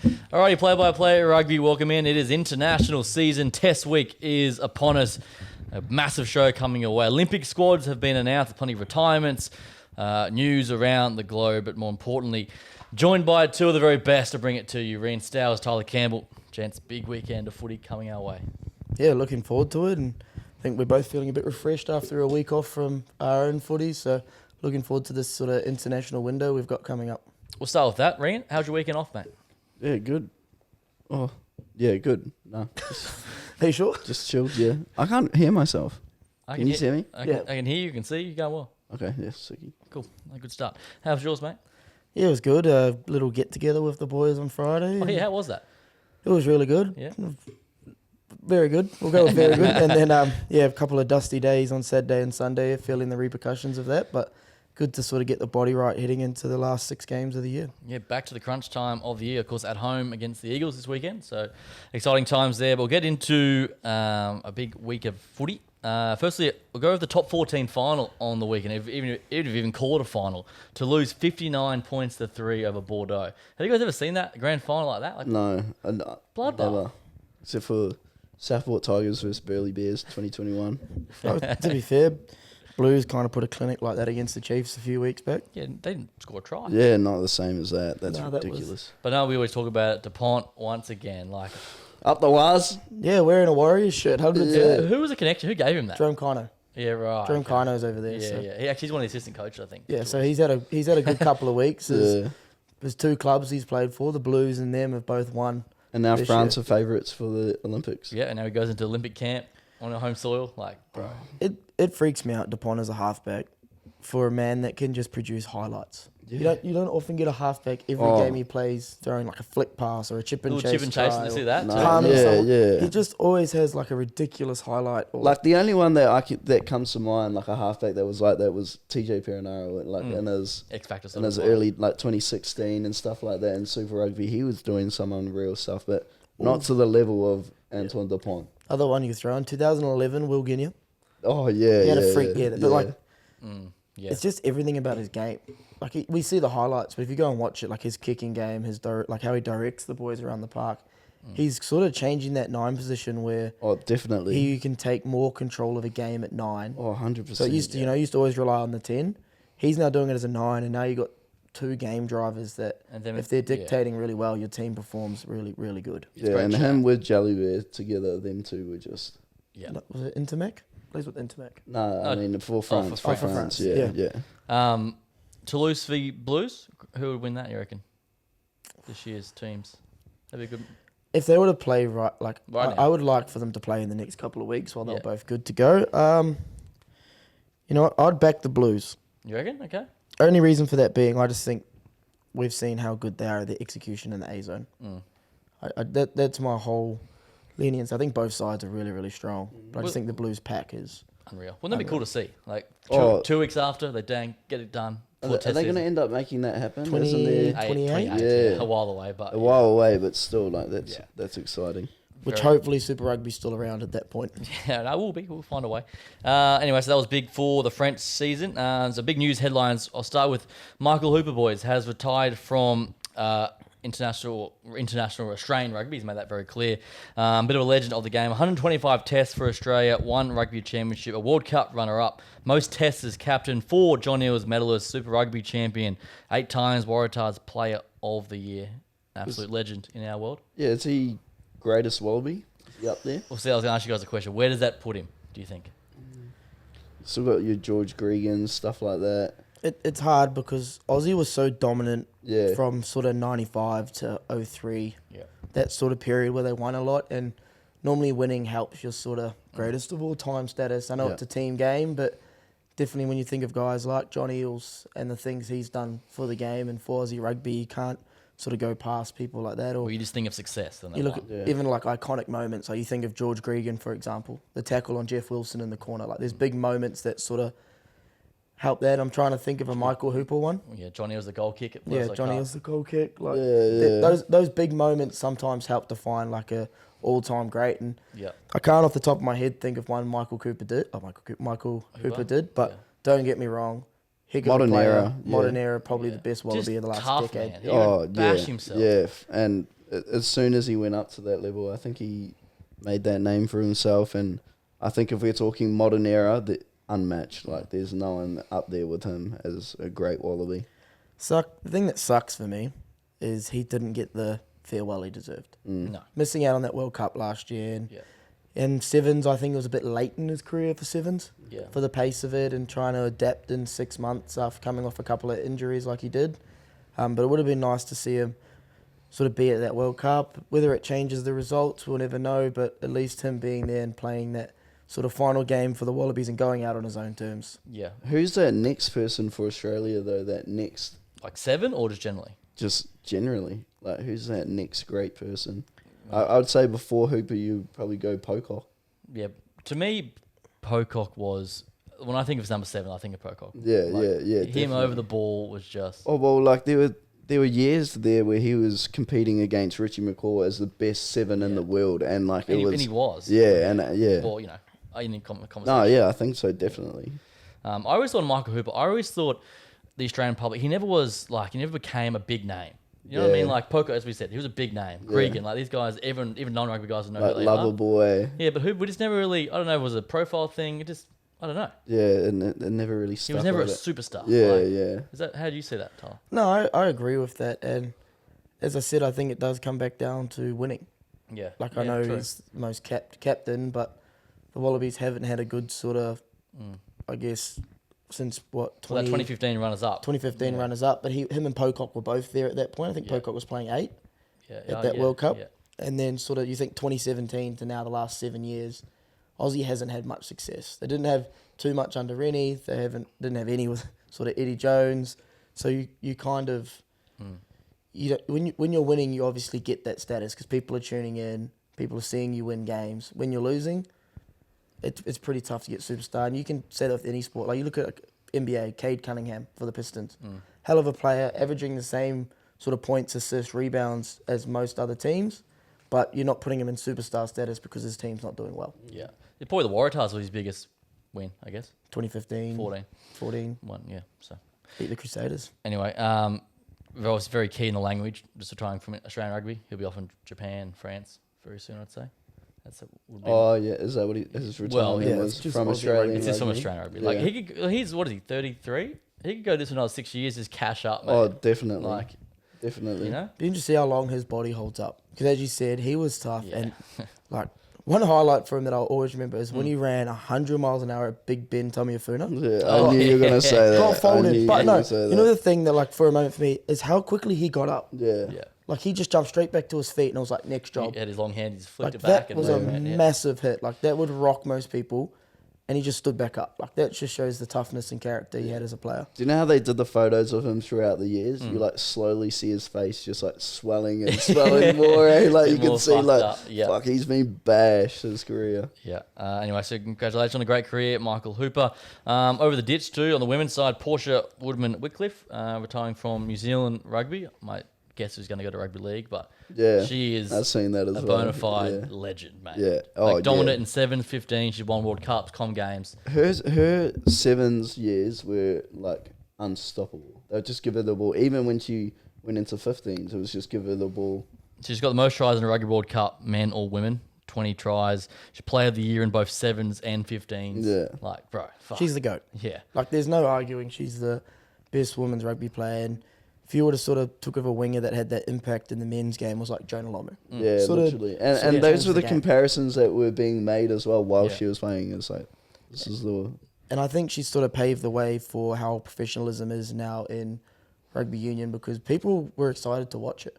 Alrighty, play-by-play rugby, welcome in. It is international season. Test week is upon us. A massive show coming your way. Olympic squads have been announced, plenty of retirements, news around the globe, but more importantly, joined by two of the very best to bring it to you. Reen Stowers, Tyler Campbell. Gents, big weekend of footy coming our way. Yeah, looking forward to it, and I think we're both feeling a bit refreshed after a week off from our own footy, so looking forward to this sort of international window we've got coming up. We'll start with that. Reen, how's your weekend off, mate? Yeah, good. Oh, yeah, good. No, Are you sure? just chilled, yeah. I can't hear myself. Can you hear me? I Yeah. can hear you, you can see you, going well. Okay, yeah, sicky. Cool, a good start. How's yours, mate? Yeah, it was good. A little get-together with the boys on Friday. Oh, yeah, how was that? It was really good. Yeah. Very good. We'll go with very good. And then, a couple of dusty days on Saturday and Sunday, feeling the repercussions of that, but good to sort of get the body right heading into the last 6 games of the year. Yeah, back to the crunch time of the year, of course, at home against the Eagles this weekend. So exciting times there. But we'll get into a big week of footy. Firstly, we'll go with the top 14 final on the weekend, even if you even call it a final, to lose 59 points to 3 over Bordeaux. Have you guys ever seen that, a grand final like that? Like, No, Bloodbath. never. Except for Southport Tigers versus Burleigh Bears 2021. To be fair, Blues kind of put a clinic like that against the Chiefs a few weeks back. Yeah, they didn't score a try. Yeah, not the same as that. That's No, that ridiculous. But no, we always talk about it. DuPont once again. Like, Up the wires. Yeah, wearing a Warriors shirt. 100%. who was the connection? Who gave him that? Jerome Kino. Yeah, right. Jerome okay. Kino's over there. Yeah, so. yeah. He's one of the assistant coaches, I think. Yeah, so he's had a good couple of weeks. There's 2 clubs he's played for. The Blues and them have both won. And now This France year. are favourites for the Olympics. Yeah, and now he goes into Olympic camp on a home soil. Like, bro. It freaks me out, DuPont as a halfback, for a man that can just produce highlights. Yeah. You don't often get a halfback every game he plays throwing like a flick pass or a chip and Little chase. chip and chase, try and you or see that? No, palm yeah, himself. yeah. He just always has like a ridiculous highlight. Or Like the only one that that comes to mind, like a halfback that was like that, was TJ Perinaro, like in his X Factor in his early, like 2016 and stuff like that in Super Rugby. He was doing some unreal stuff, but not to the level of Antoine Dupont. other one you throw in 2011, Will Guinea. Oh yeah, He had yeah, a freak year, but like yeah. it's just everything about his game. Like we see the highlights, but if you go and watch it, like his kicking game, like how he directs the boys around the park, he's sort of changing that 9 position where oh definitely, he can take more control of a game at 9. oh 100%. So it used to, used to always rely on the 10. He's now doing it as a 9, and now you got 2 game drivers that, And then if they're dictating really well, your team performs really, really good. yeah, great and chat. him with Jellybear together, them two were just Yeah. Was it Intermac? Plays with Intermac. no. I mean for France, for for France, France, yeah, yeah. yeah. Toulouse v Blues. Who would win that, you reckon? This year's teams. That'd be good. If they were to play right Right I now. would like for them to play in the next couple of weeks while they're Yeah. both good to go. You know what? I'd back the Blues. You reckon? Okay. Only reason for that being, I just think we've seen how good they are at the execution in the A zone. That's my whole lenience. I think both sides are really, really strong, but I just think the Blues pack is. Unreal. Wouldn't that be cool to see? Like, Oh. 2 weeks after, they get it done. Are Full they test going to season. end up making that happen? 20 Isn't there 28? Yeah. A while away, but a while away, but still, like that's exciting. Which Very- hopefully Super Rugby's still around at that point. Yeah, no, we'll be. We'll find a way. Anyway, so that was big for the French season. So big news headlines. I'll start with Michael Hooper, boys, has retired from international Australian rugby. He's made that very clear. Bit of a legend of the game. 125 tests for Australia, 1 rugby championship, a World Cup runner-up, most tests as captain, 4 John Eales medalist, Super Rugby champion, 8 times Waratahs Player of the Year. Absolute legend in our world. Yeah, is he greatest Wallaby? Is he up there? Well, see, I was going to ask you guys a question. Where does that put him, do you think? Still got your George Gregan, stuff like that. It's hard because Aussie was so dominant Yeah. from sort of 95 to 03. Yeah. That sort of period where they won a lot, and normally winning helps your sort of greatest of all time status. I know Yeah. it's a team game, but definitely when you think of guys like John Eales and the things he's done for the game and for Aussie rugby, you can't sort of go past people like that. Or Or you just think of success, then they you look won. at even like iconic moments. Like you think of George Gregan, for example, the tackle on Jeff Wilson in the corner. Like there's big moments that sort of help that. I'm trying to think of a Michael Hooper one. Yeah, Johnny was the goal kick. At Yeah, Westlake Johnny Park. was the goal kick. Like Yeah. those big moments sometimes help define like a all-time great. And Yeah. I can't off the top of my head think of one Michael Hooper did, but Yeah. don't get me wrong. Heck of a Modern player, era, modern yeah. era, probably Yeah. the best Wallaby Just of the last tough, decade. man. He Oh would bash yeah, himself. yeah, and as soon as he went up to that level, I think he made that name for himself. And I think if we're talking modern era, unmatched. Like, there's no one up there with him as a great Wallaby. The thing that sucks for me is he didn't get the farewell he deserved. No. Missing out on that World Cup last year. And, Yeah. and Sevens, I think it was a bit late in his career for Sevens. Yeah. For the pace of it and trying to adapt in 6 months after coming off a couple of injuries like he did. But it would have been nice to see him sort of be at that World Cup. Whether it changes the results, we'll never know, but at least him being there and playing that sort of final game for the Wallabies and going out on his own terms. Yeah. Who's that next person for Australia, though? That next... Like 7 or just generally? Just generally. Like, who's that next great person? I would say before Hooper, you'd probably go Pocock. Yeah. To me, Pocock was... When I think of number 7, I think of Pocock. Yeah, Like, yeah. Him Definitely. over the ball was just... Oh, well, like, there were years there where he was competing against Richie McCaw as the best 7 in the world. And, like, And it was... he was. Yeah, and yeah. Well, you know, in conversation. No, yeah, I think so, definitely. I always thought Michael Hooper, I always thought the Australian public, he never became a big name. You know what I mean? Yeah. Like Poco, as we said, he was a big name. Gregan, like these guys, even non-rugby guys know Like, who they Lover are. Boy. Yeah, but Hooper, we just never really, I don't know, it was a profile thing. It just, I don't know. Yeah, and it never really stuck. He was never a like that. superstar. Yeah, Like, yeah. Is that, how do you see that, Tyler? No, I agree with that. And as I said, I think it does come back down to winning. Yeah. Like, yeah, I know true. he's the most captain, but the Wallabies haven't had a good sort of, I guess, since what, Well, that 2015 runners-up. 2015 runners-up. But him and Pocock were both there at that point. I think Pocock was playing 8 at that World Cup. Yeah. And then sort of, you think 2017 to now the last 7 years, Aussie hasn't had much success. They didn't have too much under Rennie. They didn't have any with sort of Eddie Jones. So you kind of, when you're winning, you obviously get that status because people are tuning in, people are seeing you win games. When you're losing, it's pretty tough to get superstar. And you can say that with any sport. Like you look at NBA, Cade Cunningham for the Pistons. Hell of a player, averaging the same sort of points, assists, rebounds as most other teams, but you're not putting him in superstar status because his team's not doing well. Yeah. Probably the Waratahs was his biggest win, I guess. 2015. 14. One, yeah. So Beat the Crusaders. anyway, Ross very key in the language, just retiring from Australian rugby. He'll be off in Japan, France very soon, I'd say. Would be Oh, yeah. Is that what his retirement yeah, was it's just from Aussie Australian rugby. It's just from rugby? Australian rugby. Yeah. Like he could, he's what is he, 33? He could go this for another 6 years, just cash up, mate. Oh, definitely. Like, Definitely. you know? Be interesting to see how long his body holds up. Because as you said, he was tough. Yeah. And like one highlight for him that I'll always remember is when he ran 100 miles an hour at Big Ben Tomiafuna. Yeah, Oh, I knew you were going to say that. Got I folded. knew But you no, were gonna say you know that. the thing that like for a moment for me is how quickly he got up. Yeah. Yeah. Like he just jumped straight back to his feet and I was like, next job. He had his long hand, he's flipped Like it back. that was a yeah. massive hit. Like that would rock most people. And he just stood back up. Like that just shows the toughness and character he had as a player. Do you know how they did the photos of him throughout the years? Mm. You like slowly see his face just like swelling and swelling more. Eh? Like you Bit can more see fucked like, up, yeah. fuck, he's been bashed his career. Yeah. Anyway, so congratulations on a great career, Michael Hooper. Over the ditch too, on the women's side, Portia Woodman-Wycliffe, retiring from New Zealand rugby. My guess who's going to go to rugby league, but Yeah, she is I've seen that as a well. bona fide Yeah. legend, mate. Yeah. Oh, Like dominant yeah. in 7, 15. She won World Cups, Com Games. Her sevens years were like unstoppable. They'd just give her the ball. Even when she went into 15s, it was just give her the ball. She's got the most tries in a Rugby World Cup, men or women. 20 tries. She's player of the year in both 7s and 15s. Yeah. Like, bro, fuck. She's the GOAT. Yeah. Like there's no arguing she's the best women's rugby player. And if you would have sort of took of a winger that had that impact in the men's game was like Jonah Lomu. Yeah, Sort of- literally. sort of And those changed were the the game. comparisons that were being made as well while Yeah. she was playing. It's like, this is the... And I think she sort of paved the way for how professionalism is now in rugby union because people were excited to watch it.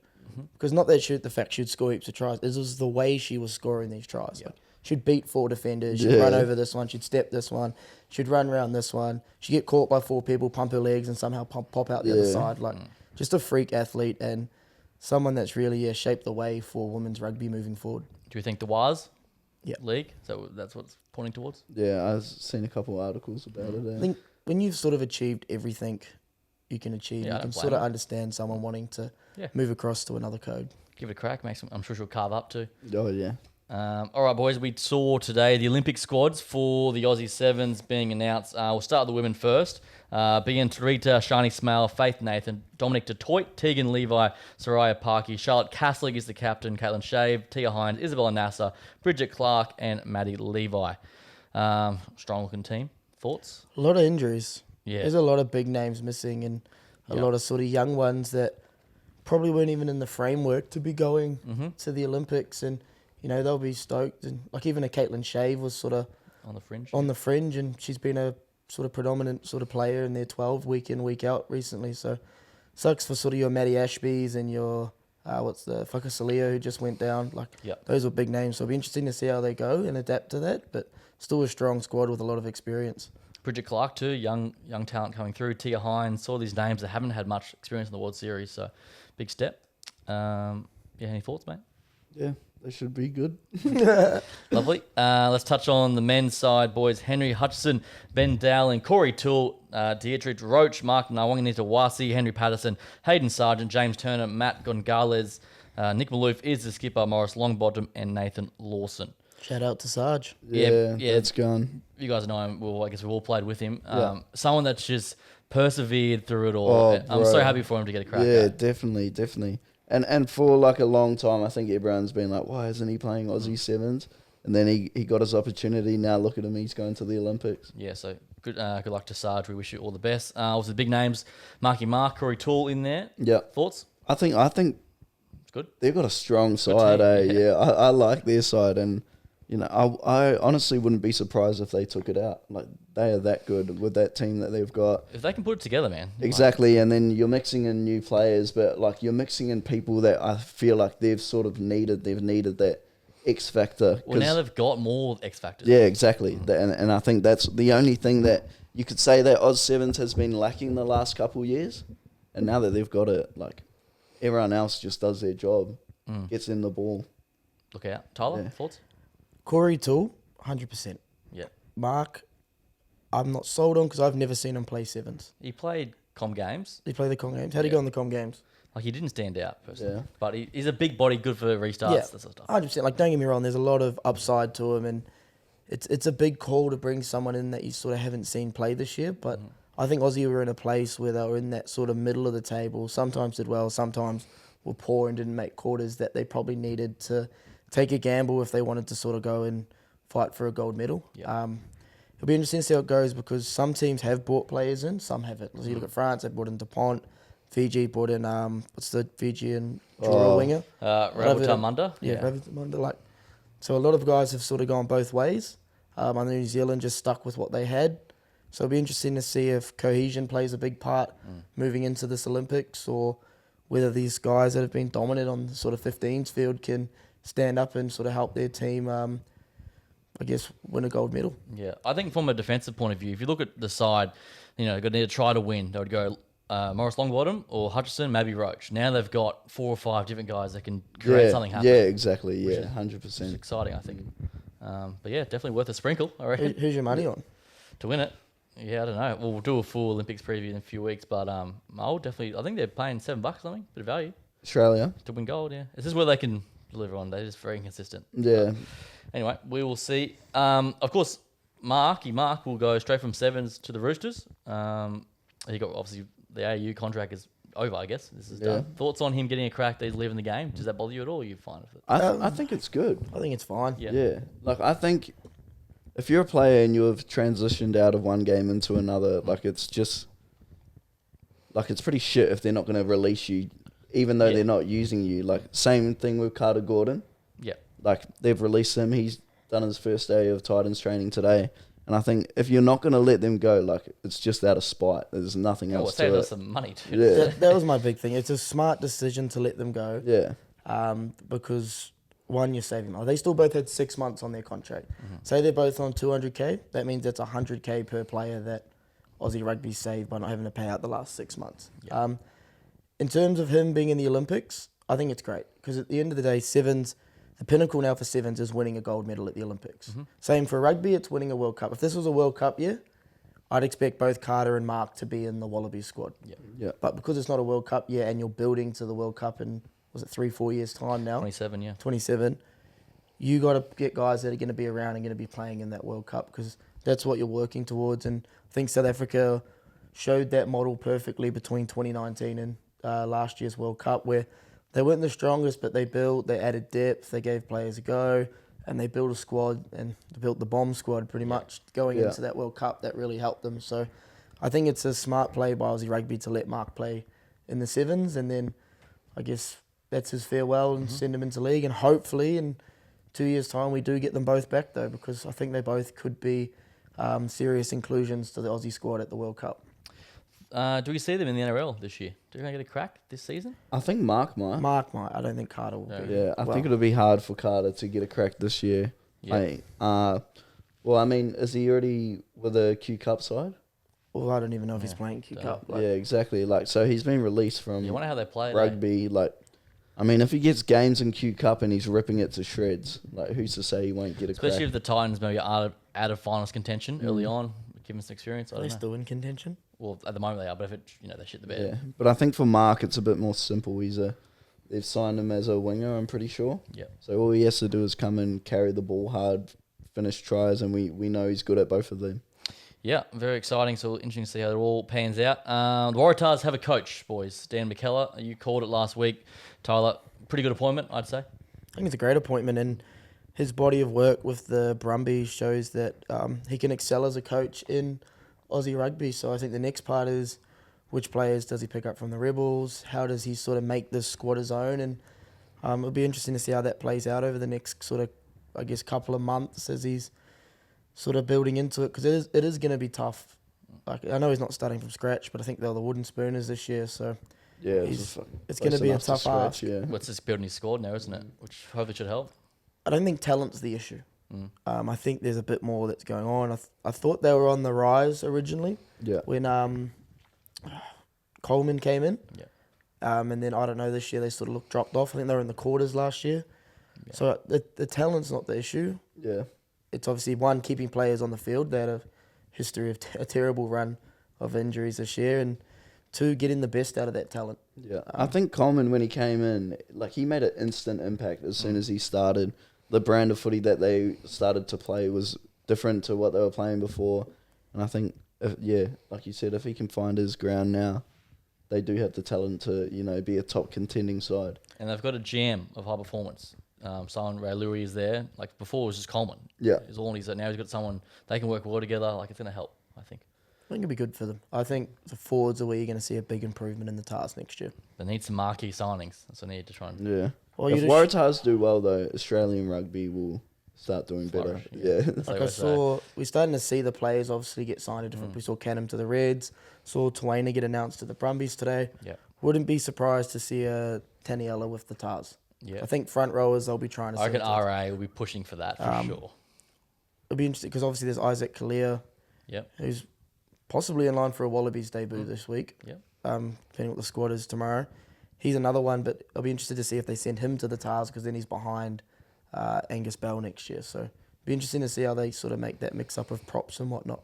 Because not that the fact she'd score heaps of tries, it was the way she was scoring these tries. Yeah. Like, she'd beat 4 defenders, she'd Yeah. run over this one, she'd step this one, she'd run around this one, she'd get caught by 4 people, pump her legs and somehow pop out the other Yeah. side. Like just a freak athlete and someone that's really shaped the way for women's rugby moving forward. Do you think the WAS Yeah. league? So that's what's pointing towards? Yeah, I've seen a couple of articles about it. I think when you've sort of achieved everything you can achieve, Yeah, I you don't can blame sort of her. understand someone wanting to Yeah. move across to another code. Give it a crack. I'm sure she'll carve up too. Oh, yeah. All right, boys. We saw today the Olympic squads for the Aussie Sevens being announced. We'll start with the women first. Being Tarita, Shani Smale, Faith Nathan, Dominic Detroit, Tegan Levi, Soraya Parkey, Charlotte Caslick is the captain, Caitlin Shave, Tia Hines, Isabella Nasser, Bridget Clark, and Maddie Levi. Strong looking team. Thoughts? A lot of injuries. Yeah. There's a lot of big names missing and a lot of sort of young ones that probably weren't even in the framework to be going to the Olympics. And, you know, they'll be stoked. And like even a Caitlin Shave was sort of on the fringe, and she's been a sort of predominant sort of player in their 12 week in, week out recently. So sucks for sort of your Maddie Ashbys and your, Whakasaleo who just went down. Like those were big names. So it'll be interesting to see how they go and adapt to that. But still a strong squad with a lot of experience. Bridget Clark too, young talent coming through. Tia Hines, all these names that haven't had much experience in the World Series, so big step. Any thoughts, mate? Yeah, they should be good. Lovely. Let's touch on the men's side, boys. Henry Hutchison, Ben Dowling, Corey Toole, Dietrich Roach, Mark Nawanganita Wasi, Henry Patterson, Hayden Sargent, James Turner, Matt Gonzalez, Nick Maloof is the skipper, Morris Longbottom, and Nathan Lawson. Shout out to Sarge. Yeah, it's gone. You guys know him. Well, I guess we've all played with him. Someone that's just persevered through it all. I'm so happy for him to get a crack. Yeah, definitely. And for like a long time, I think everyone's been like, why isn't he playing Aussie Sevens? And then he got his opportunity. Now look at him, he's going to the Olympics. Yeah, so good luck to Sarge. We wish you all the best. Also, the big names, Marky Mark, Corey Toole in there. Yeah. Thoughts? I think it's good. They've got a strong side, Yeah, I like their side, and you know, I honestly wouldn't be surprised if they took it out. Like, they are that good with that team that they've got. If they can put it together, man. Exactly, and then you're mixing in new players, but like you're mixing in people that I feel like they've needed that X factor. Well, now they've got more X factors. Yeah, exactly, and I think that's the only thing that you could say that Oz Sevens has been lacking the last couple of years, and now that they've got it, like everyone else just does their job, gets in the ball. Look out, Tyler. Thoughts? Corey Toole, 100%. Yeah. Mark, I'm not sold on because I've never seen him play sevens. He played com games. He played the com games. How'd he go in the com games? Like, he didn't stand out, personally. Yeah. But he's a big body, good for restarts, that sort of stuff. 100%. Like, don't get me wrong, there's a lot of upside to him, and it's a big call to bring someone in that you sort of haven't seen play this year. But I think Aussie were in a place where they were in that sort of middle of the table. Sometimes did well, sometimes were poor and didn't make quarters that they probably needed to take a gamble if they wanted to sort of go and fight for a gold medal. Yeah. It'll be interesting to see how it goes because some teams have brought players in, some haven't. So you look at France, they brought in Dupont. Fiji brought in, what's the Fijian winger? Ravuta Munda. Yeah, Ravuta Munda. Like, so a lot of guys have sort of gone both ways. I know New Zealand just stuck with what they had. So it'll be interesting to see if cohesion plays a big part moving into this Olympics, or whether these guys that have been dominant on the sort of 15s field can stand up and sort of help their team, I guess, win a gold medal. Yeah, I think from a defensive point of view, if you look at the side, you know, they're going to need to try to win. They would go Morris Longbottom or Hutchison, maybe Roach. Now they've got 4 or 5 different guys that can create something happen. Yeah, exactly. Yeah, 100%. Which is exciting, I think. But yeah, definitely worth a sprinkle, I reckon. Who's your money on? To win it? Yeah, I don't know. We'll do a full Olympics preview in a few weeks, but I'll definitely, I think they're paying $7 or something, bit of value. Australia. To win gold, yeah. This is where they can deliver on. They're just very inconsistent. Yeah. But anyway, we will see. Of course, Mark will go straight from sevens to the Roosters. He got, obviously, the AU contract is over, I guess. This is done. Thoughts on him getting a crack that he's leaving the game? Does that bother you at all? Or are you fine with it? I think it's good. I think it's fine. Yeah. Like, I think if you're a player and you've transitioned out of one game into another, like, it's just, like, it's pretty shit if they're not going to release you, even though they're not using you. Like, same thing with Carter Gordon. Yeah. Like, they've released him. He's done his first day of Titans training today. And I think if you're not going to let them go, like, it's just out of spite. There's nothing else to it. Save us some money, too. Yeah. That was my big thing. It's a smart decision to let them go. Yeah. Because, one, you're saving money. They still both had 6 months on their contract. Say they're both on 200K. That means that's 100K per player that Aussie Rugby saved by not having to pay out the last 6 months. Yeah. In terms of him being in the Olympics, I think it's great. Because at the end of the day, sevens, the pinnacle now for sevens is winning a gold medal at the Olympics. Same for rugby, it's winning a World Cup. If this was a World Cup year, I'd expect both Carter and Mark to be in the Wallabies squad. Yeah. But because it's not a World Cup year and you're building to the World Cup in, was it 3-4 years' time now? 27, yeah. 27. you got to get guys that are going to be around and going to be playing in that World Cup because that's what you're working towards. And I think South Africa showed that model perfectly between 2019 and last year's World Cup, where they weren't the strongest, but they added depth, they gave players a go, and they built a squad and built the bomb squad pretty much going into that World Cup. That really helped them. So I think it's a smart play by Aussie Rugby to let Mark play in the sevens, and then I guess that's his farewell and send him into league. And hopefully in 2 years' time we do get them both back though, because I think they both could be serious inclusions to the Aussie squad at the World Cup. Do we see them in the NRL this year? Do you think they get a crack this season? I think Mark might. Mark might. I don't think Carter will be. Yeah, I think it'll be hard for Carter to get a crack this year. Yeah. Well, I mean, is he already with a Q Cup side? Well, I don't even know if he's playing Q Cup. Yeah, exactly. Like, so he's been released from You wonder how they play rugby. Like, I mean, if he gets games in Q Cup and he's ripping it to shreds, like, who's to say he won't get a crack? Especially if the Titans maybe are out of finals contention early on, give him some experience. I Are don't they know. still in contention? Well, at the moment they are, but if it, they shit the bed. Yeah, but I think for Mark it's a bit more simple. They've signed him as a winger, I'm pretty sure. Yeah. So all he has to do is come and carry the ball hard, finish tries, and we know he's good at both of them. Yeah, very exciting. So interesting to see how it all pans out. The Waratahs have a coach, boys. Dan McKellar, you called it last week. Tyler, pretty good appointment, I'd say. I think it's a great appointment, and his body of work with the Brumbies shows that he can excel as a coach in Aussie rugby. So I think the next part is which players does he pick up from the Rebels? How does he sort of make this squad his own? And it'll be interesting to see how that plays out over the next sort of, I guess, couple of months as he's sort of building into it, because it is going to be tough. Like, I know he's not starting from scratch, but I think they're the wooden spooners this year, so Yeah, it's going to be a tough ask. Yeah. What's this building his squad now, isn't it? Which hopefully should help. I don't think talent's the issue. I think there's a bit more that's going on. I thought they were on the rise originally Yeah. when Coleman came in. Yeah. And then, I don't know, this year they sort of dropped off. I think they were in the quarters last year. Yeah. So the talent's not the issue. Yeah. It's obviously, one, keeping players on the field. They had a history of a terrible run of injuries this year. And two, getting the best out of that talent. Yeah. I think Coleman, when he came in, like, he made an instant impact as soon as he started. The brand of footy that they started to play was different to what they were playing before. And I think, like you said, if he can find his ground now, they do have the talent to, be a top contending side. And they've got a jam of high performance. Someone, Ray Louis, is there. Like, before it was just Coleman. Yeah. He's all he's now he's got someone, they can work well together. Like, it's going to help, I think. I think it'll be good for them. I think the forwards are where you're going to see a big improvement in the Tars next year. They need some marquee signings. That's what they need to try and... Yeah. Well, If Waratahs do well, though, Australian rugby will start doing better. Flourish, Yeah. That's Like what I I say. saw, we're starting to see the players obviously get signed to different. We saw Canham to the Reds, saw Tawana get announced to the Brumbies today. Yeah. Wouldn't be surprised to see a Taniela with the Tars. Yeah. I think front rowers they'll be trying to. I reckon sell to. RA will be pushing for that for sure. It'll be interesting because obviously there's Isaac Kalia, Yep. who's possibly in line for a Wallabies debut this week. Yep. Depending what the squad is tomorrow. He's another one, but I'll be interested to see if they send him to the Tars because then he's behind Angus Bell next year. So it'll be interesting to see how they sort of make that mix up of props and whatnot.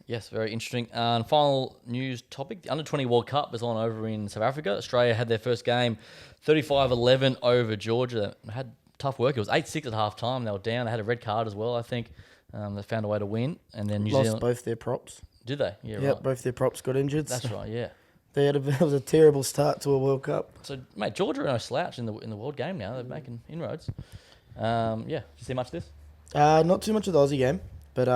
Yes, very interesting. And final news topic, the Under-20 World Cup is on over in South Africa. Australia had their first game, 35-11 over Georgia. They had tough work. It was 8-6 at half-time. They were down. They had a red card as well, I think. They found a way to win. And then New Lost Zealand... both their props. Did they? Yeah, Yep, right. both their props got injured. That's right, yeah. It was a terrible start to a World Cup. So, mate, Georgia are no slouch in the world game now. They're making inroads. Did you see much of this? Not too much of the Aussie game, but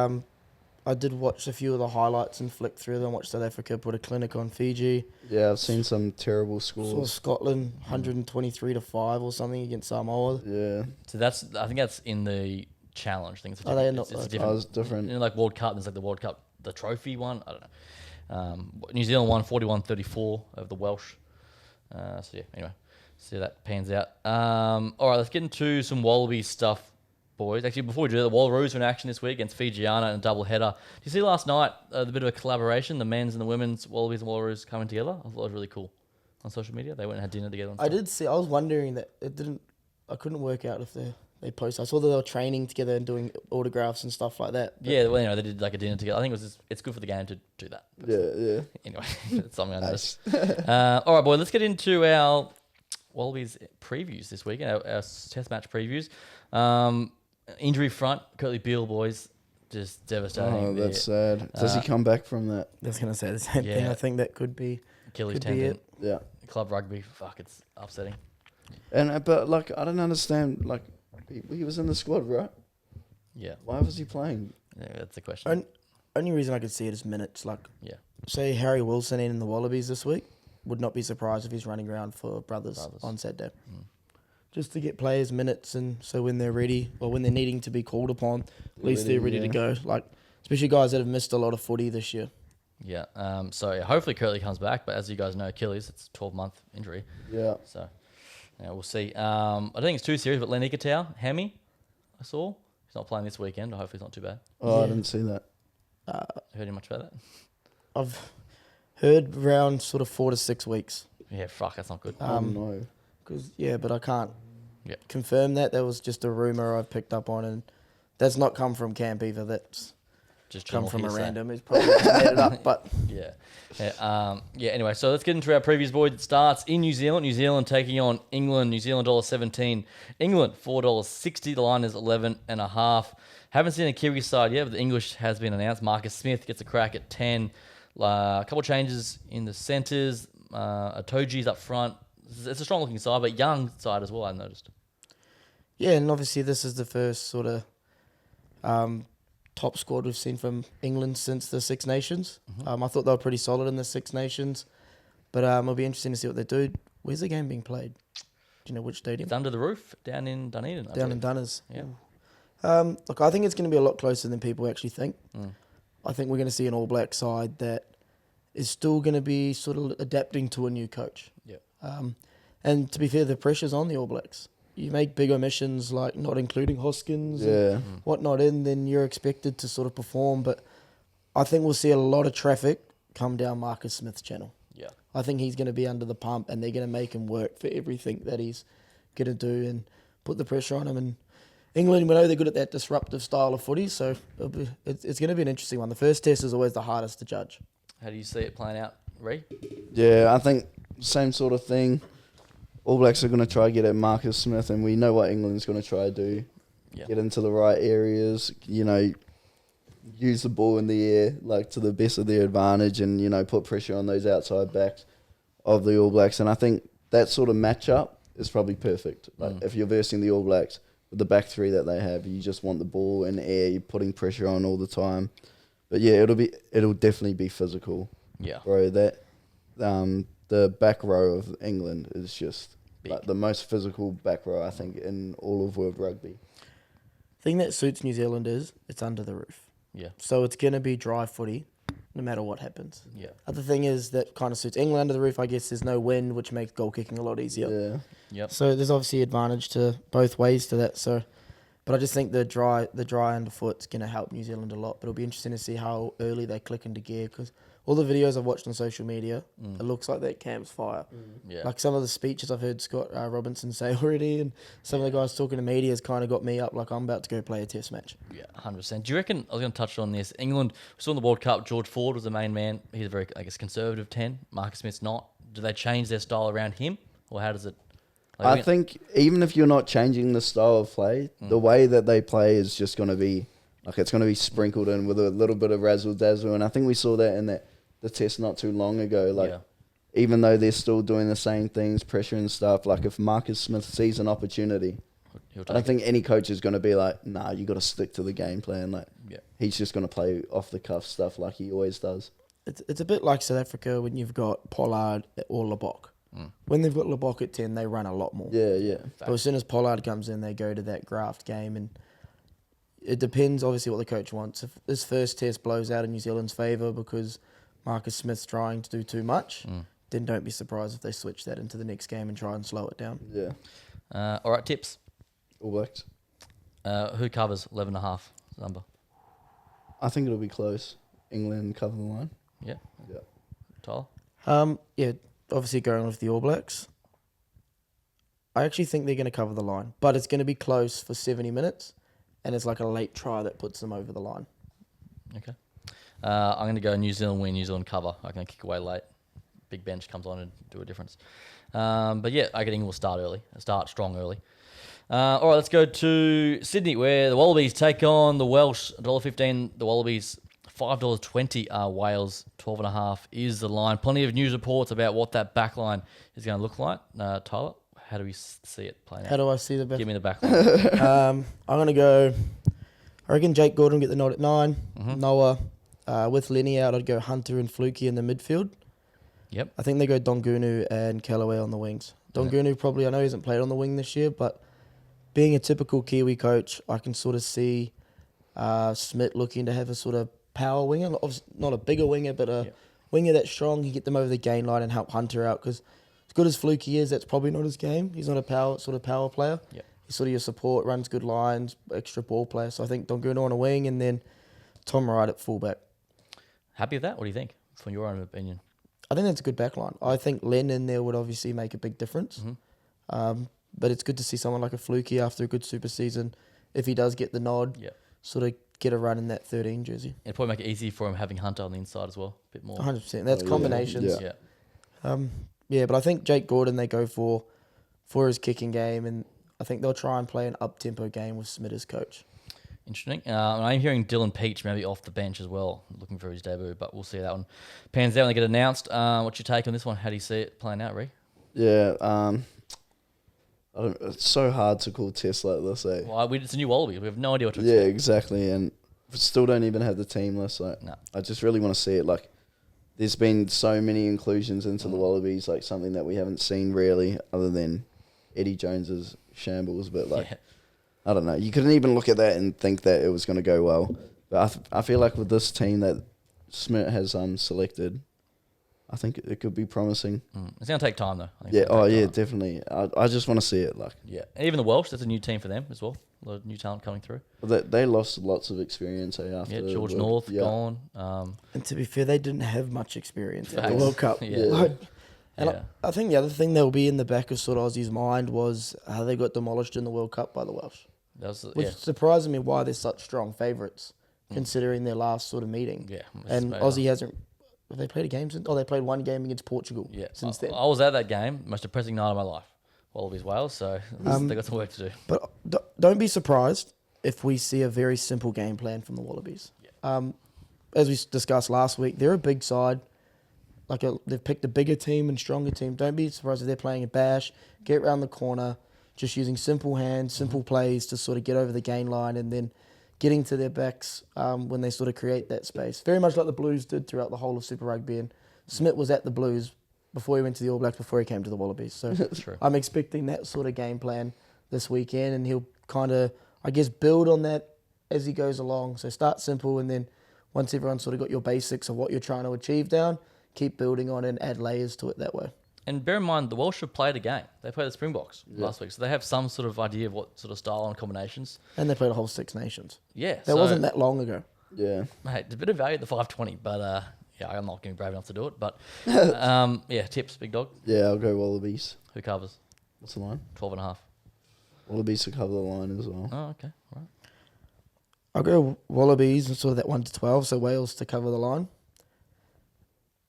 I did watch a few of the highlights and flick through them. Watched South Africa put a clinic on Fiji. Yeah, I've seen some terrible Saw scores. Scotland 123-5 or something against Samoa. Yeah. So I think that's in the challenge thing. It's a Are they different- not? It's a Okay. different. It's different. Like World Cup, there's like the World Cup, the trophy one. I don't know. New Zealand won 41-34 of the Welsh. So yeah, anyway, see how that pans out. All right, let's get into some Wallaby stuff, boys. Actually, before we do that, the Wallaroos were in action this week against Fijiana in a double header. Did you see last night the bit of a collaboration, the men's and the women's Wallabies and Wallaroos coming together? I thought it was really cool on social media. They went and had dinner together. And I stuff. did see. I was wondering that it didn't. I couldn't work out if they posted. I saw that they were training together and doing autographs and stuff like that. But Yeah, well, they did like a dinner together. I think it's good for the game to do that. Yeah. Anyway, it's something I noticed. Nice. All right, boy, let's get into our Wallabies previews this week, our test match previews. Injury front, Curtly Beale, boys, just devastating. Oh, that's sad. Does he come back from that? I was going to say the same thing. Yeah. I think that could be Achilles could be tendon. it. Yeah. Club rugby, fuck, it's upsetting. And but like I don't understand. Like he was in the squad, right? Yeah, Why was he playing? that's the question. Only reason I could see it is minutes. Like, Yeah. say Harry Wilson in the Wallabies this week. Would not be surprised if he's running around for brothers. on Saturday. Just to get players minutes, and so when they're ready or when they're needing to be called upon, at least they're ready to go. Like, especially guys that have missed a lot of footy this year. Yeah. So yeah, hopefully Curtly comes back, but as you guys know, Achilles, it's a 12-month injury. Yeah. So yeah, we'll see. I don't think it's too serious, but Len Ikitau, hammy, I saw. He's not playing this weekend. Hopefully it's not too bad. Oh, I Yeah. didn't see that. Heard you much about that? I've heard around sort of 4 to 6 weeks. Yeah, fuck, that's not good. Oh no. But I can't Yeah. confirm that. That was just a rumor I've picked up on, and that's not come from camp either. That's Just come general from a hearsay. random. It's probably just made it up, but Yeah. Anyway, so let's get into our previews, boys. It starts in New Zealand. New Zealand taking on England. New Zealand $1.17. England $4.60. The line is 11.5. Haven't seen a Kiwi side yet, but the English has been announced. Marcus Smith gets a crack at 10. A couple of changes in the centres. Atoji's up front. It's a strong looking side, but young side as well, I noticed. yeah, and obviously this is the first sort of top squad we've seen from England since the Six Nations. I thought they were pretty solid in the Six Nations, but it'll be interesting to see what they do. Where's the game being played? Do you know which stadium? It's under the roof down in Dunedin. I Down in believe. Dunners. Yeah. Look, I think it's going to be a lot closer than people actually think. I think we're going to see an All Black side that is still going to be sort of adapting to a new coach. Yeah. And to be fair, the pressure's on the All Blacks. You make big omissions like not including Hoskins and whatnot in, then you're expected to sort of perform. But I think we'll see a lot of traffic come down Marcus Smith's channel. Yeah. I think he's going to be under the pump, and they're going to make him work for everything that he's going to do and put the pressure on him. And England, we know they're good at that disruptive style of footy, so it's going to be an interesting one. The first test is always the hardest to judge. How do you see it playing out, Ree? Yeah, I think same sort of thing. All Blacks are going to try to get at Marcus Smith, and we know what England's going to try to do. Yeah. Get into the right areas, use the ball in the air like to the best of their advantage, and put pressure on those outside backs of the All Blacks. And I think that sort of matchup is probably perfect. Like if you're versing the All Blacks with the back three that they have, you just want the ball in the air, you're putting pressure on all the time. But yeah, it'll definitely be physical. Yeah. Bro, that the back row of England is just Big. like the most physical back row I think in all of world rugby. Thing that suits New Zealand is it's under the roof. Yeah. So it's going to be dry footy no matter what happens. Yeah. Other thing is that kind of suits England under the roof, I guess there's no wind, which makes goal kicking a lot easier. Yeah. Yep. So there's obviously advantage to both ways to that. So, but I just think the dry underfoot's going to help New Zealand a lot. But it'll be interesting to see how early they click into gear, because all the videos I've watched on social media, it looks like that camp's fire. Yeah. Like some of the speeches I've heard Scott Robinson say already, and some of the guys talking to media has kind of got me up like I'm about to go play a test match. Yeah, 100%. Do you reckon, I was going to touch on this, England, we saw in the World Cup, George Ford was the main man. He's a very, conservative 10. Marcus Smith's not. Do they change their style around him? Or how does it... I think even if you're not changing the style of play, the way that they play is just going to be, it's going to be sprinkled in with a little bit of razzle-dazzle. And I think we saw that in the test not too long ago. Even though they're still doing the same things, pressure and stuff, if Marcus Smith sees an opportunity, I don't think any coach is going to be like, nah, you got to stick to the game plan. He's just going to play off-the-cuff stuff like he always does. It's a bit like South Africa when you've got Pollard or Lebok. When they've got Lebok at 10, they run a lot more. Yeah. But as soon as Pollard comes in, they go to that graft game, and it depends obviously what the coach wants. If this first test blows out in New Zealand's favour because Marcus Smith's trying to do too much, then don't be surprised if they switch that into the next game and try and slow it down. Yeah. all right, tips. All Blacks. Who covers 11.5 number? I think it'll be close. England cover the line. Yeah. Yeah. Tyler? Yeah, obviously going with the All Blacks. I actually think they're going to cover the line, but it's going to be close for 70 minutes, and it's like a late try that puts them over the line. Okay. I'm going to go New Zealand win, New Zealand cover. I'm going to kick away late. Big bench comes on and do a difference. But yeah, I get England will start strong early. All right, let's go to Sydney, where the Wallabies take on the Welsh. $1.15. The Wallabies $5.20. Wales 12.5 is the line. Plenty of news reports about what that back line is going to look like. Tyler, how do we see it playing out? How do I see the back? Give me the back line. I'm going to go, I reckon Jake Gordon will get the nod at 9. Mm-hmm. Noah, with Lenny out, I'd go Hunter and Flukie in the midfield. Yep. I think they go Dongunu and Callaway on the wings. Dongunu probably, I know he hasn't played on the wing this year, but being a typical Kiwi coach, I can sort of see Smith looking to have a sort of power winger. Obviously not a bigger winger, but a winger that's strong. He get them over the gain line and help Hunter out, because as good as Flukie is, that's probably not his game. He's not a power player. Yep. He's sort of your support, runs good lines, extra ball player. So I think Dongunu on a wing and then Tom Wright at fullback. Happy with that? What do you think, from your own opinion? I think that's a good back line. I think Len in there would obviously make a big difference. Mm-hmm. But it's good to see someone like a Flukie after a good super season, if he does get the nod, sort of get a run in that 13 jersey. It'd probably make it easy for him having Hunter on the inside as well. A bit more. 100%. That's combinations. Yeah. But I think Jake Gordon they go for his kicking game, and I think they'll try and play an up-tempo game with Smith as coach. Interesting. I'm hearing Dylan Peach maybe off the bench as well, looking for his debut, but we'll see how that one pans out when they get announced. What's your take on this one? How do you see it playing out, Ree? Yeah, it's so hard to call tests like this, eh? Well, it's a new Wallaby. We have no idea what to Yeah, expect. exactly, and we still don't even have the team list. Like, No. I just really want to see it. Like, there's been so many inclusions into the Wallabies, like something that we haven't seen really, other than Eddie Jones's shambles. But like, I don't know. You couldn't even look at that and think that it was going to go well. But I feel like with this team that Smith has selected, I think it could be promising. It's going to take time, though. I think Yeah. it's gonna Oh, take yeah. time. Definitely. I just want to see it. Like, Yeah. And even the Welsh, that's a new team for them as well. A lot of new talent coming through. they lost lots of experience after. Yeah, George the- North yeah. gone. And to be fair, they didn't have much experience at the Facts. World Cup. Yeah. And I think the other thing that will be in the back of sort of Aussie's mind was how they got demolished in the World Cup by the Welsh. That was, Which surprises me why they're such strong favourites, considering their last sort of meeting. Yeah. And Aussie hasn't... Have they played a game since? Oh, they played one game against Portugal since then. I was at that game. Most depressing night of my life. Wallabies Wales, so they got some work to do. But don't be surprised if we see a very simple game plan from the Wallabies. As we discussed last week, they're a big side. They've picked a bigger team and stronger team. Don't be surprised if they're playing a bash, get around the corner, just using simple hands, simple plays to sort of get over the gain line and then getting to their backs when they sort of create that space. Very much like the Blues did throughout the whole of Super Rugby. And Smith was at the Blues before he went to the All Blacks, before he came to the Wallabies. So True. I'm expecting that sort of game plan this weekend, and he'll kind of, I guess, build on that as he goes along. So start simple, and then once everyone's sort of got your basics of what you're trying to achieve down, keep building on and add layers to it that way. And bear in mind, the Welsh have played a game. They played the Springboks last week, so they have some sort of idea of what sort of style and combinations. And they played a whole Six Nations. Yeah. That wasn't that long ago. Yeah. Mate, there's a bit of value at the 520, but yeah, I'm not going to be brave enough to do it. But yeah, tips, big dog. Yeah, I'll go Wallabies. Who covers? What's the line? 12.5. Wallabies to cover the line as well. Oh, okay. Right. I'll go Wallabies and sort of that 1 to 12, so Wales to cover the line.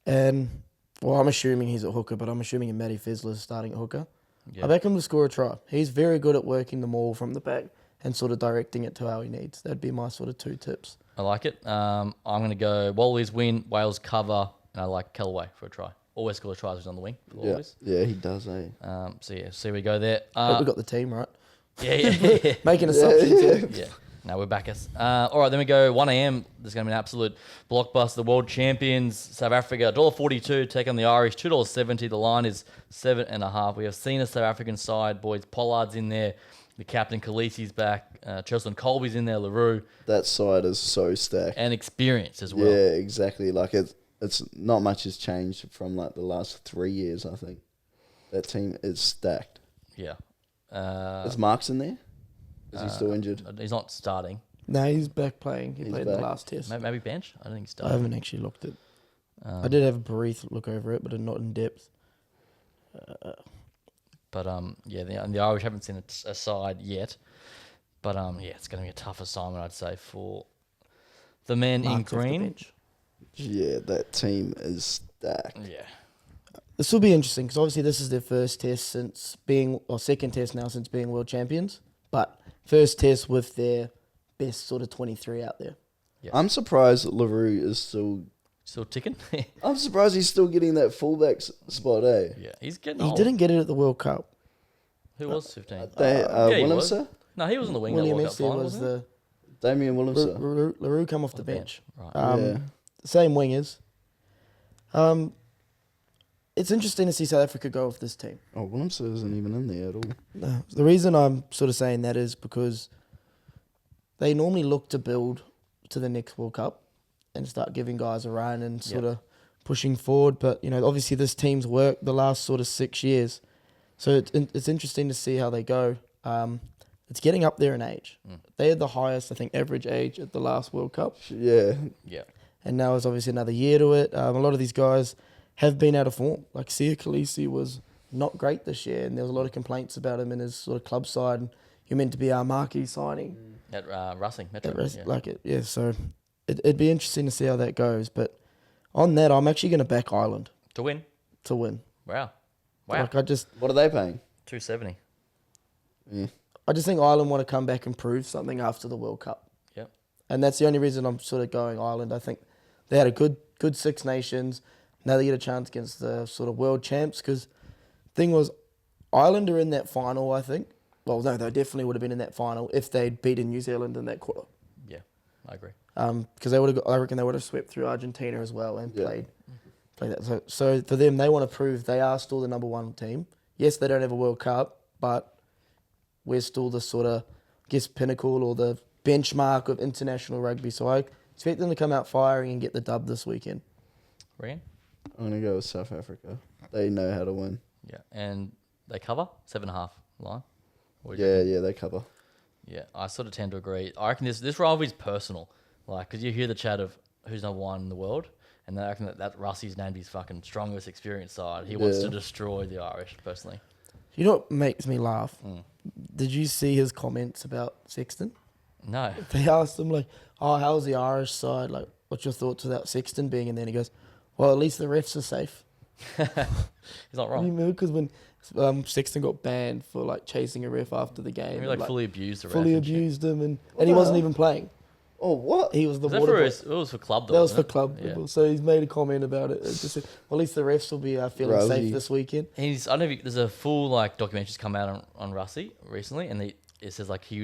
And, well, I'm assuming he's at hooker, but I'm assuming Matty Fizzler's starting at hooker. Yeah. I back him to score a try. He's very good at working the maul from the back and sort of directing it to how he needs. That'd be my sort of 2 tips. I like it. I'm going to go Wallabies win, Wales cover, and I like Callaway for a try. Always score tries who's on the wing for the Wallabies. Yeah, he does, eh? So yeah, see we go there. Hope we got the team right. Yeah. Making assumptions. Yeah. No, we're backers. All right, then we go 1 a.m. There's going to be an absolute blockbuster. The world champions, South Africa, $1.42, take on the Irish, $2.70. The line is 7.5. We have seen a South African side, boys. Pollard's in there. The captain, Khaleesi's back. Cheslin Colby's in there, LaRue. That side is so stacked. And experience as well. Yeah, exactly. Like, it's not much has changed from, like, the last 3 years, I think. That team is stacked. Yeah. Is Marks in there? Is he still injured? He's not starting. No, he's back playing. He He's played back. the last test. Maybe bench? I don't think he's I starting. haven't actually looked at it. I did have a brief look over it, but not in depth. But yeah, the Irish haven't seen a side yet. But yeah, it's going to be a tough assignment, I'd say, for the men Mark's in off the green. bench. Yeah, that team is stacked. Yeah. this will be interesting because obviously this is their first test since being, or second test now since being world champions, but first test with their best sort of 23 out there. Yes. I'm surprised that LaRue is still. Still ticking. I'm surprised he's still getting that fullback spot, eh? Yeah, he's getting He old. didn't get it at the World Cup. Who was 15? Yeah, he was. Willemser? No, he was on the wing. That William World Cup Essay final, was wasn't the Damien Willemser. LaRue come off he? the bench. Right. Yeah. Same wingers. It's interesting to see South Africa go with this team. Oh, Willemser isn't even in there at all. No, the reason I'm sort of saying that is because they normally look to build to the next World Cup and start giving guys a run and sort of pushing forward. But, you know, obviously this team's worked the last sort of 6 years. So it's interesting to see how they go. It's getting up there in age. They had the highest, I think, average age at the last World Cup. Yeah. Yeah. And now is obviously another year to it. A lot of these guys have been out of form. Like Sia Khaleesi was not great this year, and there was a lot of complaints about him in his sort of club side. And he meant to be our marquee signing. At Racing, Metro. So it'd be interesting to see how that goes. But on that, I'm actually going to back Ireland To win. to win. Wow. Like I just What are they paying? 270. Yeah. I just think Ireland want to come back and prove something after the World Cup. Yep. And that's the only reason I'm sort of going Ireland. I think they had a good Six Nations. Now they get a chance against the sort of world champs because the thing was, Ireland are in that final, I think. Well, no, they definitely would have been in that final if they'd beaten New Zealand in that quarter. Yeah, I agree. Because I reckon they would have swept through Argentina as well and Yeah. played that. So for them, they want to prove they are still the number one team. Yes, they don't have a World Cup, but we're still the sort of, I guess, pinnacle or the benchmark of international rugby. So I expect them to come out firing and get the dub this weekend. Ryan? I'm going to go with South Africa. They know how to win. Yeah. And they cover 7.5 line. What do you Yeah, reckon? yeah, they cover. Yeah, I sort of tend to agree. I reckon this rivalry is personal. Like, because you hear the chat of who's number one in the world, and I reckon that Russie's named his fucking strongest experienced side. He wants to destroy the Irish, personally. You know what makes me laugh? Did you see his comments about Sexton? No. They asked him, like, oh, how's the Irish side? Like, what's your thoughts about Sexton being in there? And he goes, well, at least the refs are safe. He's not wrong. Because when Sexton got banned for, like, chasing a ref after the game. He like fully abused the ref. fully and shit. abused him, and he wasn't even playing. Oh, what? He was the Was that water for boy. it was for club though. That was for wasn't it? club Yeah. people. So he's made a comment about it. It just said, well, at least the refs will be feeling Rousey. safe this weekend. I don't know if there's a full like documentary's come out on Russie recently, and it says like he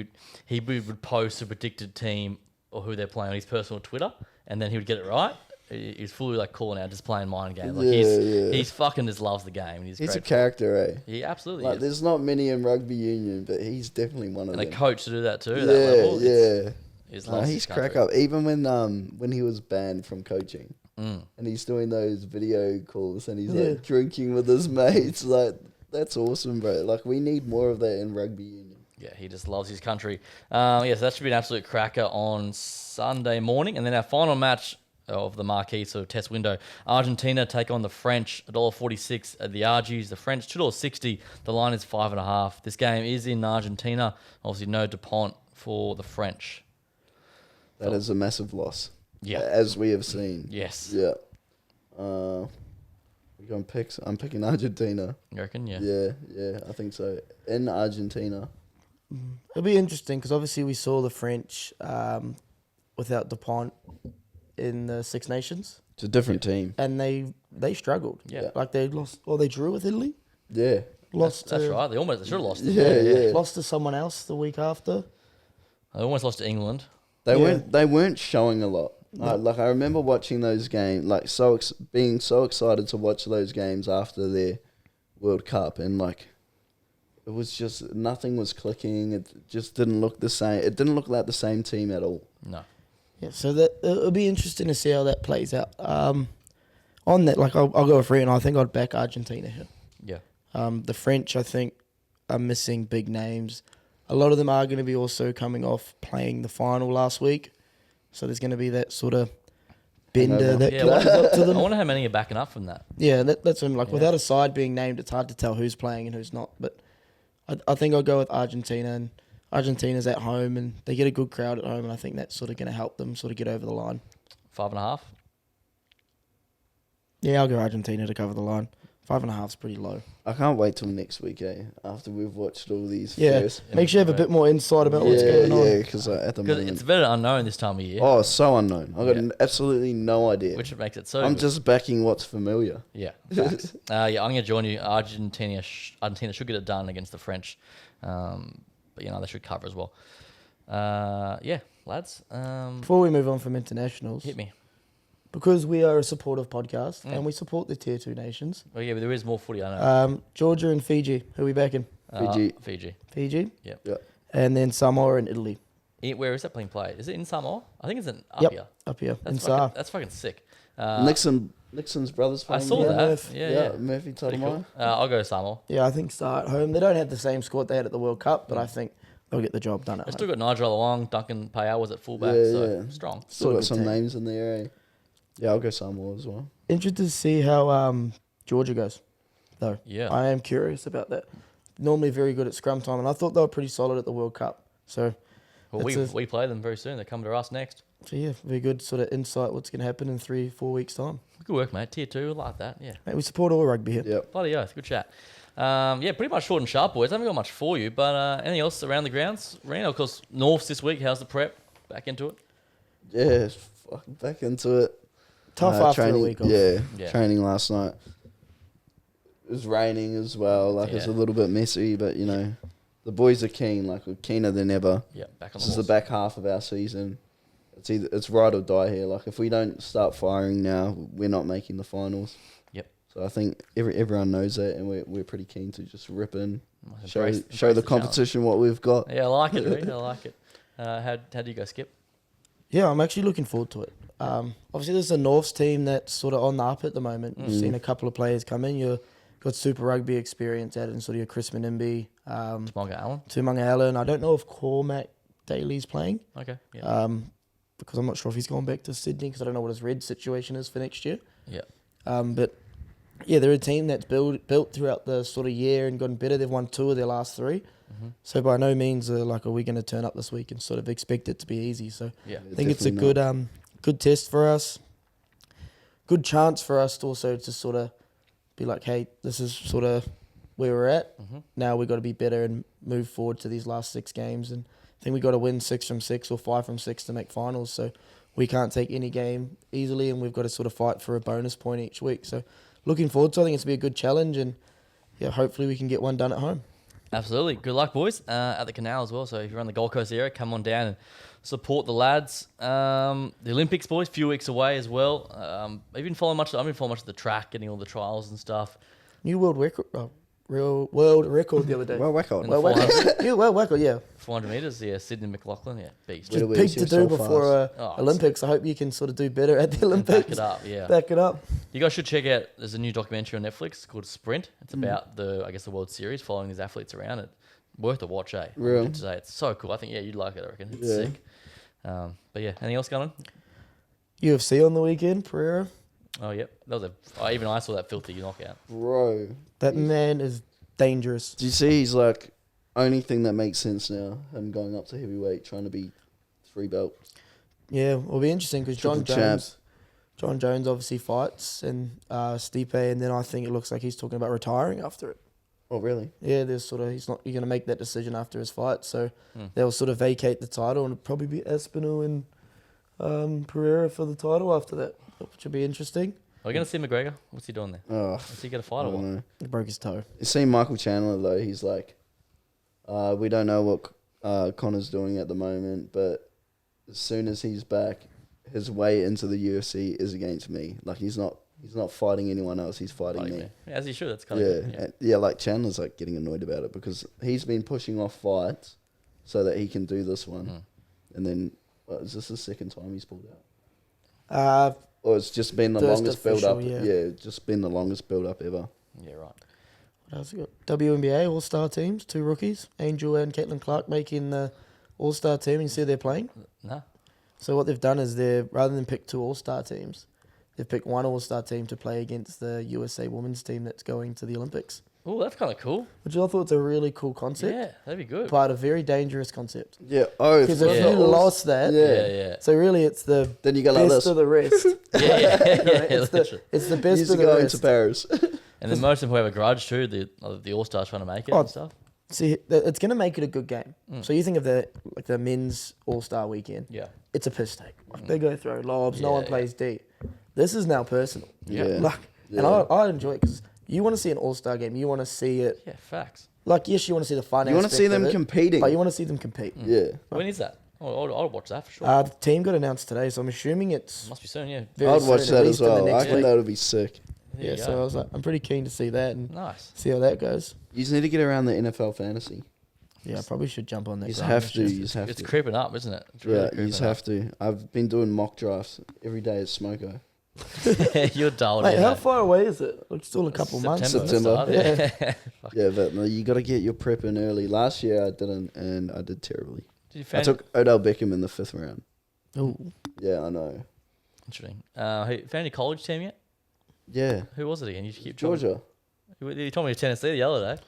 would post a predicted team or who they're playing on his personal Twitter, and then he would get it right. He's fully like calling out, just playing mind games. Like he's fucking just loves the game. And he's He's great a character, eh? He absolutely Like, is. there's not many in rugby union, but he's definitely one of And a them. coach to do that too. Yeah, At that level, yeah. He's He's crack up. Even when he was banned from coaching, and he's doing those video calls, and he's like drinking with his mates. Like, that's awesome, bro. Like, we need more of that in rugby union. Yeah, he just loves his country. So that should be an absolute cracker on Sunday morning. And then our final match of the marquee sort of test window, Argentina take on the French, $1.46 at the RGs. The French, $2.60. The line is 5.5. This game is in Argentina. Obviously, no Dupont for the French. That is a massive loss. Yeah. As we have seen. Yes. Yeah. I'm picking Argentina. You reckon? Yeah. Yeah, I think so. In Argentina. It'll be interesting because obviously we saw the French without Dupont in the Six Nations, It's a different team. and they struggled. Yeah. Like they lost, or they drew with Italy. Yeah. Lost. That's to, right. They should have lost. Yeah. Lost to someone else the week after. They almost lost to England. They weren't showing a lot. Like, I remember watching those games, like being so excited to watch those games after their World Cup, and like it was just nothing was clicking. It just didn't look the same. It didn't look like the same team at all. No. Yeah, so it'll be interesting to see how that plays out. On that, like I'll go with Rian. I think I'd back Argentina here. Yeah. The French, I think, are missing big names. A lot of them are going to be also coming off playing the final last week. So there's going to be that sort of bender that Yeah, comes up to I them. wonder how many are backing up from that. Yeah, that's when, like, without a side being named, it's hard to tell who's playing and who's not. But I think I'll go with Argentina, and Argentina's at home, and they get a good crowd at home, and I think that's sort of going to help them sort of get over the line. 5.5. Yeah, I'll go Argentina to cover the line. 5.5's pretty low. I can't wait till next week, after we've watched all these Yeah, first. make sure you have a bit more insight about what's going on. Yeah, because at the Because moment... it's better unknown this time of year, Oh, so unknown. I've got Yeah. absolutely no idea. which makes it so I'm good. just backing what's familiar. Yeah, facts. I'm going to join you. Argentina should get it done against the French, but they should cover as well. Yeah, lads. Before we move on from internationals, Hit me. because we are a supportive podcast and we support the tier 2 nations, Oh yeah, but there is more footy. I know. Georgia and Fiji, who are we backing? Fiji. Fiji, Yeah. and then Samoa and Italy. Where is that being played? Is it in Samoa? I think it's in Apia. Up here in That's Sa. fucking sick. Nixon's brothers I playing saw there. that. Murph. Yeah. Murphy Pretty Tatamai. cool. I'll go Samoa. Yeah, I think Sa at home. They don't have the same squad they had at the World Cup, but I think they'll get the job done at They home. still got Nigel Long, Duncan Payal was at fullback, Yeah, so yeah. strong. Still Still a got good some team. names in there. Yeah, I'll go Samoa as well. Interested to see how Georgia goes, though. Yeah. I am curious about that. Normally very good at scrum time, and I thought they were pretty solid at the World Cup. So, Well, That's we play them very soon. They're coming to us next. yeah, very good sort of insight what's going to happen in 3-4 weeks' time. Good work, mate. Tier 2, like that. Yeah. Mate, we support all rugby here. Yep. Bloody oath. Good chat. Yeah, pretty much short and sharp, boys. I haven't got much for you, but anything else around the grounds? Reno, of course, Norths this week. How's the prep? Back into it? Yeah, fucking back into it. Tough after training, a week off. Yeah. Training last night. It was raining as well. Like, it's a Yeah. little bit messy, but, the boys are keen. Like, we're keener than ever. Yeah, back on This the is the horse. back half of our season. It's ride or die here. Like, if we don't start firing now, we're not making the finals. Yep. So I think everyone knows that, and we're pretty keen to just rip in, show Embrace the challenge. competition what we've got. Yeah, I like it, Reed. I like it. How do you go, Skip? Yeah, I'm actually looking forward to it. Obviously, there's a Norths team that's sort of on the up at the moment. You've seen a couple of players come in. You've got Super Rugby experience out in sort of your Chris Manimbi, Monga Allen. Tumunga Allen. I don't know if Cormac Daly's playing Okay. Yeah. because I'm not sure if he's gone back to Sydney because I don't know what his red situation is for next year. Yeah. But yeah, they're a team that's built throughout the sort of year and gotten better. They've won 2 of their last 3. So by no means are we going to turn up this week and sort of expect it to be easy. So Yeah. I think it's a Definitely good test for us. Good chance for us to also to sort of be like, hey, this is sort of where we're at. Now we've got to be better and move forward to these last 6 games. And I think we've got to win 6 from 6 or 5 from 6 to make finals. So we can't take any game easily, and we've got to sort of fight for a bonus point each week. So looking forward to it. I think it's to be a good challenge, and yeah, hopefully we can get one done at home. Absolutely. Good luck, boys, at the Canal as well. So if you're on the Gold Coast area, come on down and support the lads. The Olympics, boys, few weeks away as well. I've been following much of the track, getting all the trials and stuff. New world record, world record the other day. Well, whack on. And Well, the 400, yeah, well, record, yeah. 400 metres, yeah, Sydney McLaughlin, yeah, beast. Where do Just we big see to do yourself before Oh, Olympics. I hope you can sort of do better at the Olympics. Back it up, yeah. Back it up. You guys should check out, there's a new documentary on Netflix called Sprint. It's about the World Series, following these athletes around it. Worth a watch, eh? Real. To say it's so cool. I think, yeah, you'd like it, I reckon. It's Yeah. sick. But yeah, anything else going on? UFC on the weekend, Pereira. Oh, yep. That was even I saw that filthy knockout. Bro. That man is dangerous. Do you see he's like, only thing that makes sense now, him going up to heavyweight, trying to be 3 belts. Yeah, it'll be interesting because John Triple champ. Jones obviously fights, and Stipe, and then I think it looks like he's talking about retiring after it. Oh, really? Yeah, there's sort of you're going to make that decision after his fight, so they'll sort of vacate the title, and it'll probably be Aspinall and Pereira for the title after that, which will be interesting. Are we going to see McGregor? What's he doing there? Oh, Is he going to I fight or don't what? know. He broke his toe. You see Michael Chandler, though, he's like, we don't know what Connor's doing at the moment, but as soon as he's back, his way into the UFC is against me. Like, he's not fighting anyone else, he's fighting me. Yeah, as he should. That's kind Yeah, of good. yeah, like Chandler's like getting annoyed about it because he's been pushing off fights so that he can do this one. And then, is this the second time he's pulled out? Or it's just been the First longest build up. official, Yeah, just been the longest build up ever. Yeah, right. What else we got? WNBA All-Star teams, 2 rookies, Angel and Caitlin Clark making the All-Star team. You see they're playing. No. So what they've done is rather than pick 2 All-Star teams, they've picked 1 All-Star team to play against the USA women's team that's going to the Olympics. Oh, that's kind of cool. Which I thought was a really cool concept, Yeah, that'd be good. but a very dangerous concept. Yeah. Oh, Because if you lost that, Yeah. so really it's the then you go like best this. of the rest. Yeah. it's the best Used of to the go rest. into Paris. And then most of them have a grudge too. The All Stars trying to make it and stuff. See, it's going to make it a good game. So you think of the men's All-Star weekend. Yeah. It's a piss take. Like they go throw lobs. No one plays D. This is now personal. Yeah. And I enjoy it because you want to see an All-Star game. You want to see it. Yeah, facts. Like, yes, you want to see the fun. You want to see them competing. But you want to see them compete. Yeah. When is that? Oh, I'll watch that for sure. The team got announced today, so I'm assuming it's Must be soon, yeah. very I'd watch soon, at that least as in the well. I next think week. that would be sick. There Yeah, you so go. I was like, I'm pretty keen to see that and Nice. see how that goes. You just need to get around the NFL fantasy. Yeah, I probably should jump on that. You just grind have this to. year. You just have It's to. creeping up, isn't it? It's really Yeah, you creeping just have to. I've been doing mock drafts every day at Smoko. up. You're dull. Wait, how mate. far away is it? It's still a couple months. September. Yeah. Yeah, but no, you got to get your prep in early. Last year I didn't, and I did terribly. Did you I fan- took Odell Beckham in the 5th round. Ooh. Yeah, I know. Interesting. Hey, found your college team yet? Yeah, Who was it again? You keep Georgia. You told me Tennessee the other day.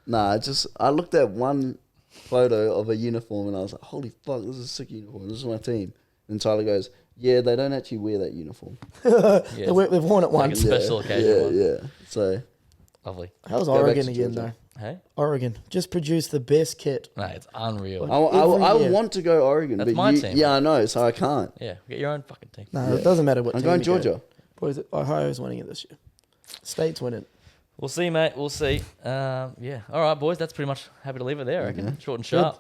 Nah, I looked at one photo of a uniform and I was like, holy fuck, this is a sick uniform. This is my team. And Tyler goes, yeah, they don't actually wear that uniform. Yeah. They've worn it Like once. a special occasion Yeah, one. yeah. So, Lovely. How's Go back Oregon to again, Georgia. though? Hey? Oregon just produced the best kit. Mate, it's unreal. I Every year. want to go Oregon, That's but my you, team. yeah, I know, so I can't. Yeah, get your own fucking team. No, Yeah. it doesn't matter what I'm team going you go. Georgia. Boys, Ohio's winning it this year. State's winning. We'll see, mate. We'll see. Yeah. All right, boys. That's pretty much happy to leave it there, I reckon. Short and sharp.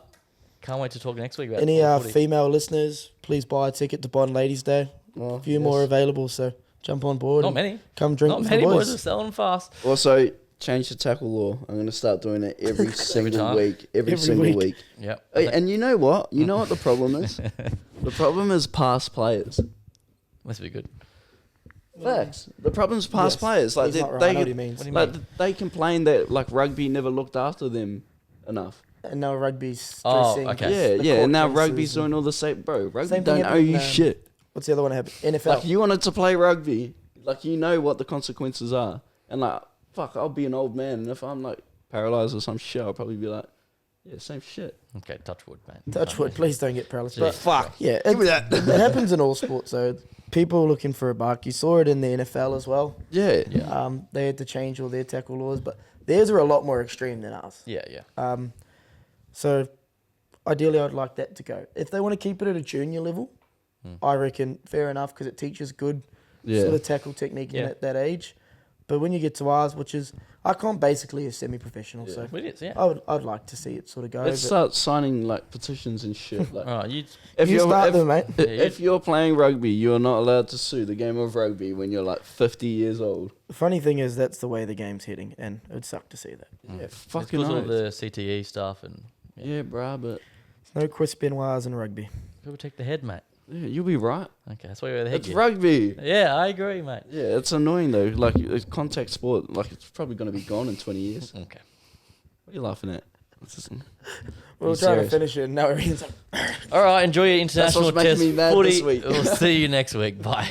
Can't wait to talk next week about Any footy. female listeners, please buy a ticket to Bond Ladies Day. Oh, A few more available, so jump on board. Not and many. Come drink Not with many the boys boys. are selling fast. Also, change the tackle law. I'm going to start doing it every single time? week. Every Every single week. week. Yep. Hey, and you know what? You know what the problem is? The problem is past players. Must be good. Facts. The problem's past Yes. players. Like He's not right. they I know what he means. What do you like mean? they complain that like rugby never looked after them enough. And now rugby's Oh, stressing. okay. Yeah, the yeah. court And now cases rugby's and- doing all the same, bro. Rugby Same thing don't owe happened you in, shit. What's the other one that happened? NFL. Like you wanted to play rugby, like you know what the consequences are, and like fuck, I'll be an old man, and if I'm like paralyzed or some shit, I'll probably be like, yeah, same shit. Okay, touch wood, mate. Touch wood, please don't get paralyzed. Gee. But Fuck. yeah, it happens in all sports. So people looking for a buck. You saw it in the NFL as well. Yeah. Yeah. They had to change all their tackle laws, but theirs are a lot more extreme than ours. Yeah, yeah. So ideally, I'd like that to go. If they want to keep it at a junior level, I reckon fair enough because it teaches good Yeah. sort of tackle technique in Yeah. at that age. But when you get to ours, which is I can't basically a semi-professional, so It is, yeah. I'd like to see it sort of go. Let's but start signing like petitions and shit. Like, All right, you. if you you're start them, mate. if you're playing rugby, you're not allowed to sue the game of rugby when you're like 50 years old. The funny thing is that's the way the game's heading, and it would suck to see that. Yeah, It's fucking because of oath. the CTE stuff and Yeah, bruh, but No Chris Benoit's in rugby. people take the head, mate. yeah, you'll be right. Okay, that's why you wear the head. It's rugby. Yeah, I agree, mate. Yeah, it's annoying though. Like it's contact sport. Like it's probably gonna be gone in 20 years. Okay. What are you laughing at? It's just- We were you trying serious? to finish it, and now everyone's like, All right, enjoy your what's international making test me mad footy. this week. We'll see you next week. Bye.